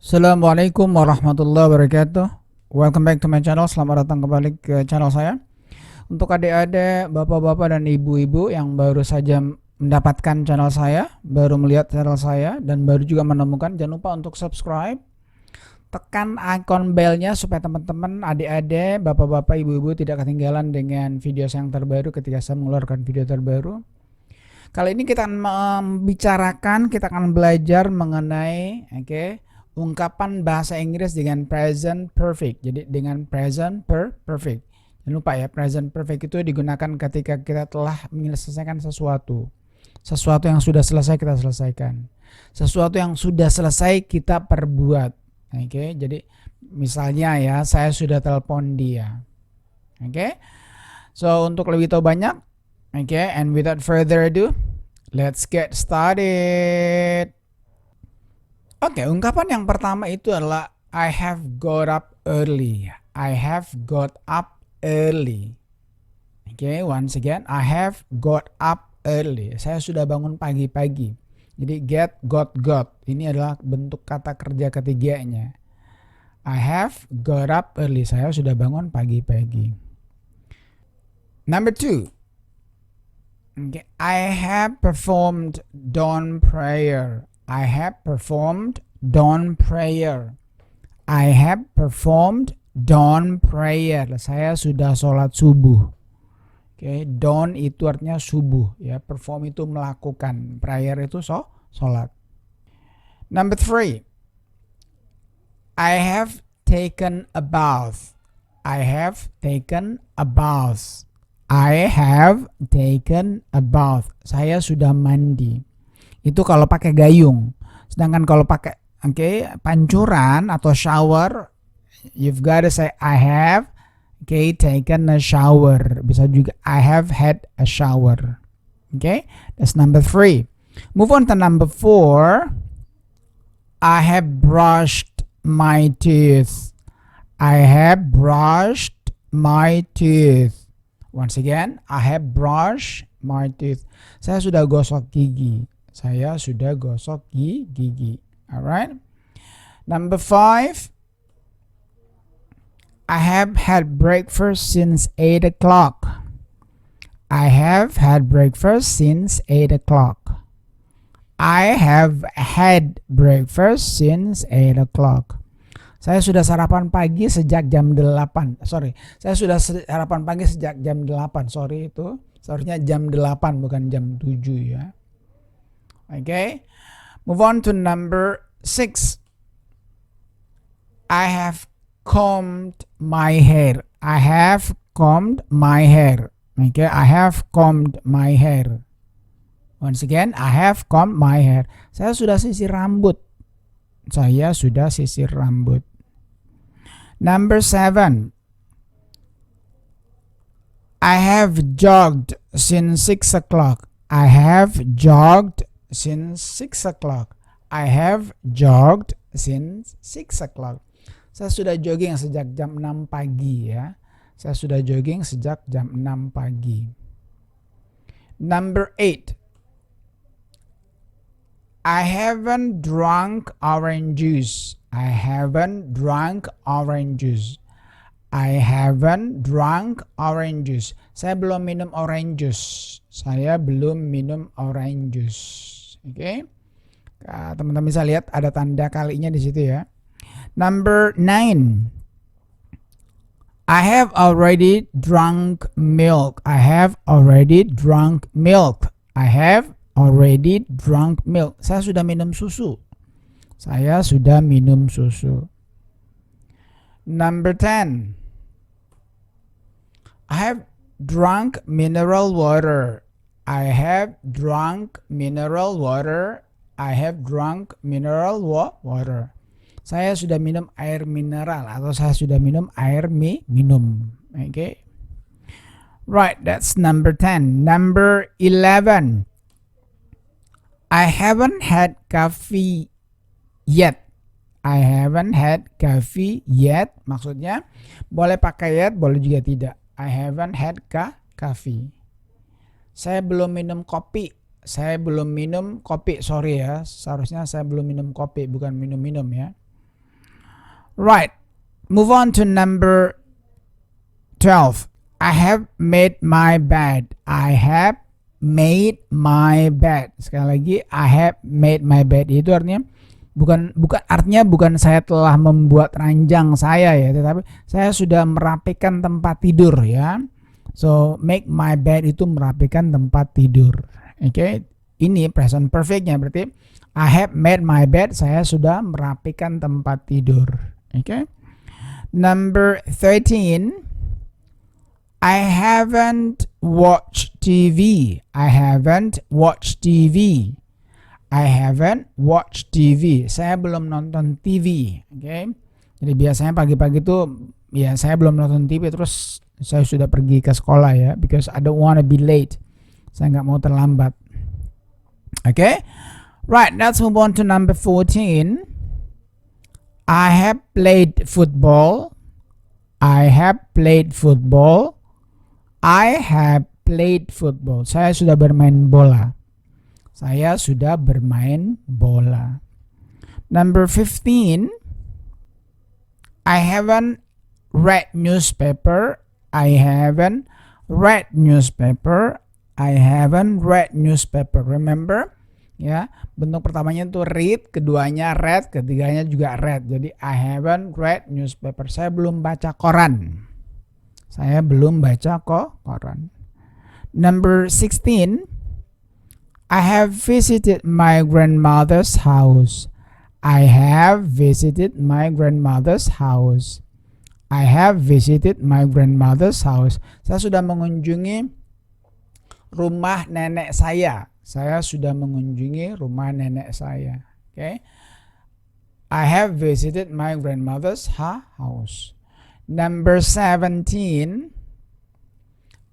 Assalamualaikum warahmatullahi wabarakatuh. Welcome back to my channel. Selamat datang kembali ke channel saya. Untuk adik-adik, bapak-bapak dan ibu-ibu yang baru saja mendapatkan channel saya, baru melihat channel saya, dan baru juga menemukan, jangan lupa untuk subscribe. Tekan icon belnya supaya teman-teman, adik-adik, bapak-bapak, ibu-ibu tidak ketinggalan dengan video saya yang terbaru ketika saya mengeluarkan video terbaru. Kali ini kita akan membicarakan, kita akan belajar mengenai ungkapan bahasa Inggris dengan present perfect. Jadi dengan present perfect. Jangan lupa ya, present perfect itu digunakan ketika kita telah menyelesaikan sesuatu. Sesuatu yang sudah selesai kita selesaikan. Sesuatu yang sudah selesai kita perbuat. Jadi misalnya ya, saya sudah telepon dia. So untuk lebih tahu banyak, and without further ado, let's get started. Ungkapan yang pertama itu adalah I have got up early. I have got up early. Once again, I have got up early. Saya sudah bangun pagi-pagi. Jadi get, got. Ini adalah bentuk kata kerja ketiganya. I have got up early. Saya sudah bangun pagi-pagi. Number 2. I have performed dawn prayer. I have performed dawn prayer. I have performed dawn prayer. Saya sudah sholat subuh. Dawn itu artinya subuh ya. Perform itu melakukan. Prayer itu sholat. Number 3. I have taken a bath. I have taken a bath. I have taken a bath. Saya sudah mandi. Itu kalau pakai gayung. Sedangkan kalau pakai pancuran atau shower, you've got to say I have taken a shower. Bisa juga I have had a shower. That's number 3. Move on to number 4. I have brushed my teeth. I have brushed my teeth. Once again, I have brushed my teeth. Saya sudah gosok gigi. Saya sudah gosok gigi. Alright. Number 5. I have had breakfast since 8 o'clock. I have had breakfast since 8 o'clock. I have had breakfast since 8 o'clock. Saya sudah sarapan pagi sejak jam 8. Saya sudah sarapan pagi sejak jam 8. Itu seharusnya jam 8 bukan jam 7 ya. Move on to number 6. I have combed my hair. I have combed my hair. I have combed my hair. Once again, I have combed my hair. Saya sudah sisir rambut. Saya sudah sisir rambut. Number 7. I have jogged since 6 o'clock. I have jogged since 6 o'clock. I have jogged since 6 o'clock. Saya sudah jogging sejak jam 6 pagi ya. Saya sudah jogging sejak jam 6 pagi. Number 8. I haven't drunk orange juice. I haven't drunk orange juice. I haven't drunk orange juice. Saya belum minum orange juice. Saya belum minum orange juice. Teman-teman bisa lihat ada tanda kalinya di situ ya. Number 9. I have already drunk milk. I have already drunk milk. I have already drunk milk. Saya sudah minum susu. Saya sudah minum susu. Number 10. I have drunk mineral water. I have drunk mineral water. I have drunk mineral water. Saya sudah minum air mineral atau saya sudah minum air minum. Right, that's number 10. Number 11. I haven't had coffee yet. I haven't had coffee yet. Maksudnya boleh pakai yet, boleh juga tidak. I haven't had coffee. Saya belum minum kopi. Saya belum minum kopi. Sorry ya. Seharusnya saya belum minum kopi, bukan minum-minum ya. Right. Move on to number 12. I have made my bed. I have made my bed. Sekali lagi, I have made my bed. Itu artinya bukan saya telah membuat ranjang saya ya, tetapi saya sudah merapikan tempat tidur ya. So make my bed itu merapikan tempat tidur. Oke. Ini present perfectnya, berarti I have made my bed, saya sudah merapikan tempat tidur. Oke. Number 13, I haven't watched TV. I haven't watched TV. I haven't watched TV. Saya belum nonton TV. Oke. Jadi biasanya pagi-pagi tuh ya saya belum nonton TV, terus saya sudah pergi ke sekolah ya, because I don't want to be late. Saya nggak mau terlambat. Okay, right. Let's move on to number 14. I have played football. I have played football. I have played football. Saya sudah bermain bola. Saya sudah bermain bola. Number 15. I haven't read newspaper. I haven't read newspaper. I haven't read newspaper. Remember? Ya, bentuk pertamanya itu read, keduanya read, ketiganya juga read. Jadi I haven't read newspaper. Saya belum baca koran. Saya belum baca koran. Number 16. I have visited my grandmother's house. I have visited my grandmother's house. I have visited my grandmother's house. Saya sudah mengunjungi rumah nenek saya. Saya sudah mengunjungi rumah nenek saya. Okay. I have visited my grandmother's house. Number 17.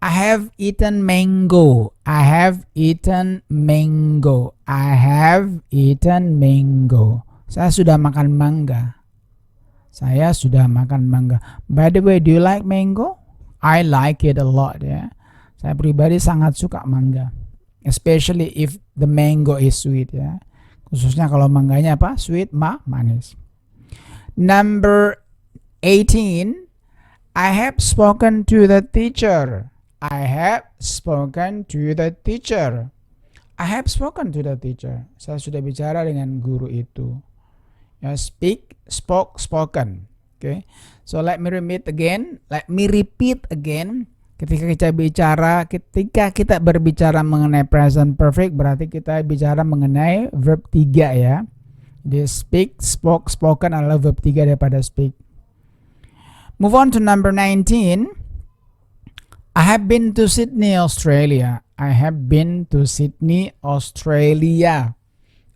I have eaten mango. I have eaten mango. I have eaten mango. Saya sudah makan mangga. Saya sudah makan mangga. By the way, do you like mango? I like it a lot ya. Saya pribadi sangat suka mangga. Especially if the mango is sweet ya. Khususnya kalau mangganya apa? Sweet, manis. Number 18. I have spoken to the teacher. I have spoken to the teacher. I have spoken to the teacher. Saya sudah bicara dengan guru itu. Ya, speak, spoke, spoken. Okay. So let me repeat again. Ketika kita berbicara mengenai present perfect, berarti kita bicara mengenai verb 3 ya. Jadi speak, spoke, spoken adalah verb 3 daripada speak. Move on to number 19. I have been to Sydney, Australia. I have been to Sydney, Australia.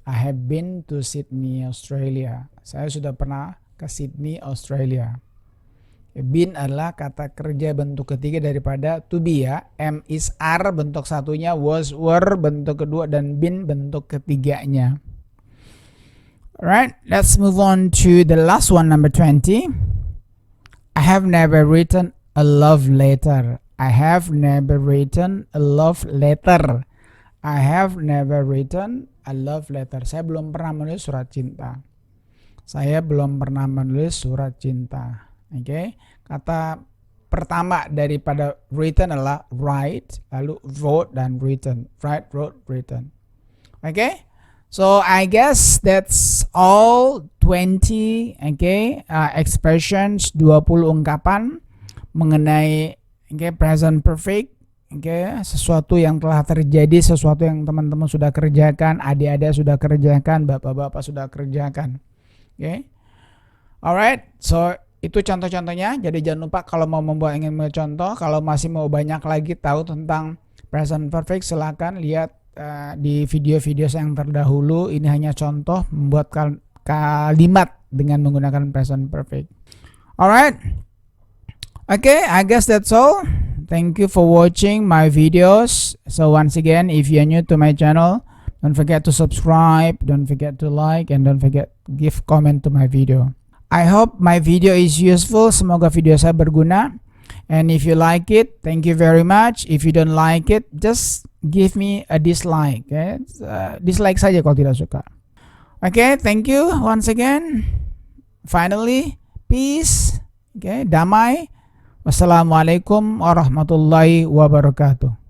I have been to Sydney, Australia. Saya sudah pernah ke Sydney, Australia. Been adalah kata kerja bentuk ketiga daripada to be ya. Am, is, are bentuk satunya, was, were bentuk kedua, dan been bentuk ketiganya. Alright, let's move on to the last one, number 20. I have never written a love letter. I have never written a love letter. I have never written a love letter. Saya belum pernah menulis surat cinta. Saya belum pernah menulis surat cinta. Oke. Okay. Kata pertama daripada written adalah write, lalu wrote dan written. Write, wrote, written. Oke. Okay. So I guess that's all 20 expressions, 20 ungkapan mengenai present perfect. Sesuatu yang telah terjadi, sesuatu yang teman-teman sudah kerjakan, adik-adik sudah kerjakan, bapak-bapak sudah kerjakan. Alright, so itu contoh-contohnya. Jadi jangan lupa kalau mau ingin contoh, kalau masih mau banyak lagi tahu tentang present perfect, silakan lihat di video-video saya yang terdahulu. Ini hanya contoh membuat kalimat dengan menggunakan present perfect. Alright, okay, I guess that's all. Thank you for watching my videos. So once again, if you're new to my channel, don't forget to subscribe, don't forget to like, and don't forget give comment to my video. I hope my video is useful. Semoga video saya berguna. And if you like it, thank you very much. If you don't like it, just give me a dislike. Dislike saja kalau tidak suka. Okay, thank you once again. Finally, peace, damai. Wassalamualaikum warahmatullahi wabarakatuh.